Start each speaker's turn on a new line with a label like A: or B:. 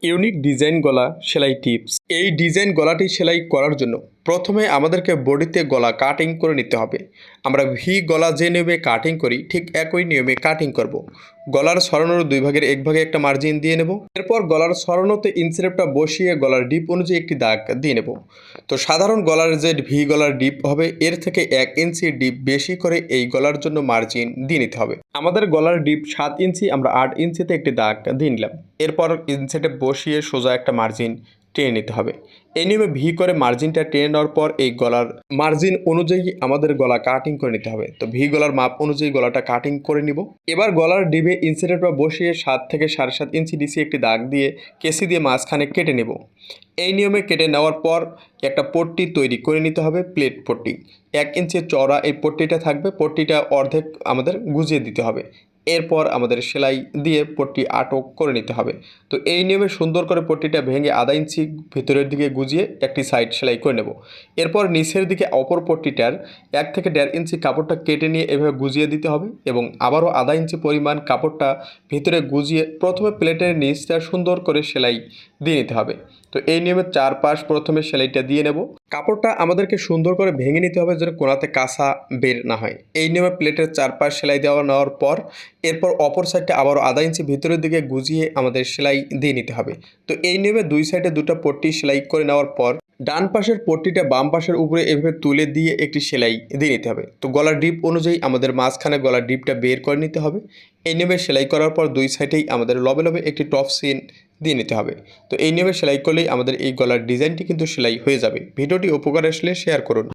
A: Unique design গলা সেলাই tips. এই ডিজাইন গলাটি সেলাই করার জন্য প্রথমে আমাদেরকে বডিতে গলা কাটিং করে নিতে হবে। আমরা ভি গলা যে নিয়মে কাটিং করি ঠিক একই নিয়মে কাটিং করব। গলার সরানোর দুই ভাগের এক ভাগে একটা মার্জিন দিয়ে নেব। এরপর গলার সরানোতে ইনসেপটা বসিয়ে গলার ডিপ অনুযায়ী একটি দাগ দিয়ে নেব। তো সাধারণ গলার যে ভি গলার ডিপ হবে এর থেকে 1 ইঞ্চি ডিপ বেশি করে এই গলার জন্য মার্জিন দিয়ে নিতে হবে। আমাদের গলার ডিপ 7 ইঞ্চি, আমরা 8 ইঞ্চিতে একটি দাগ দিয়ে নিলাম। এরপর ইনসেটে বসিয়ে সোজা একটা মার্জিন টেনে নিতে হবে। এই নিয়মে ভি করে মার্জিনটা টেনে নেওয়ার পর এই গলার মার্জিন অনুযায়ী আমাদের গলা কাটিং করে নিতে হবে। তো ভি গলার মাপ অনুযায়ী গলাটা কাটিং করে নিব। এবার গলার ডিবে ইনসেটেরটা বসিয়ে 7 থেকে 7.5 ইঞ্চি নিচে একটি দাগ দিয়ে কেসি দিয়ে মাঝখানে কেটে নেব। এই নিয়মে কেটে নেওয়ার পর একটা পট্টি তৈরি করে নিতে হবে, প্লেট পট্টি। 1 ইঞ্চি চওড়া এই পট্টিটা থাকবে, পট্টিটা অর্ধেক আমাদের গুজিয়ে দিতে হবে। এরপর আমাদের সেলাই দিয়ে পট্টি আটক করে নিতে হবে। তো এই নিয়মে সুন্দর করে পট্টিটা ভেঙে আধা ইঞ্চি ভেতরের দিকে গুজিয়ে একটি সাইড সেলাই করে নেব। এরপর নিচের দিকে অপর পট্টিটার 1 থেকে 1.5 ইঞ্চি কাপড়টা কেটে নিয়ে এভাবে গুজিয়ে দিতে হবে এবং আবারও আধা ইঞ্চি পরিমাণ কাপড়টা ভিতরে গুজিয়ে প্রথমে প্লেটের নিচটা সুন্দর করে সেলাই দিয়ে নিতে হবে। তো এই নিয়মে 4 পাশ প্রথমে সেলাইটা দিয়ে নেব। কাপড়টা আমাদেরকে সুন্দর করে ভেঙে নিতে হবে যেন কোনাতে কাঁচা বের না হয়। এই নিয়মে প্লেটের 4 পাশ সেলাই নেওয়ার পর এরপর অপর সাইডটা আবারও আধা ইঞ্চি ভিতরের দিকে গুজিয়ে আমাদের সেলাই দিয়ে নিতে হবে। তো এই নিয়মে দুই সাইডে দুটো পট্টি সেলাই করে নেওয়ার পর ডান পাশের পট্টিটা বাম পাশের উপরে এভাবে তুলে দিয়ে একটি সেলাই দিয়ে নিতে হবে। তো গলার ডিপ অনুযায়ী আমাদের মাঝখানে গলার ডিপটা বের করে নিতে হবে। এই নিয়মে সেলাই করার পর দুই সাইডেই আমাদের লবে লবে একটি টপ সিন দিয়ে নিতে হবে। তো এই নিয়মে সেলাই করলেই আমাদের এই গলার ডিজাইনটি কিন্তু সেলাই হয়ে যাবে। ভিডিওটি উপকার আসলে শেয়ার করুন।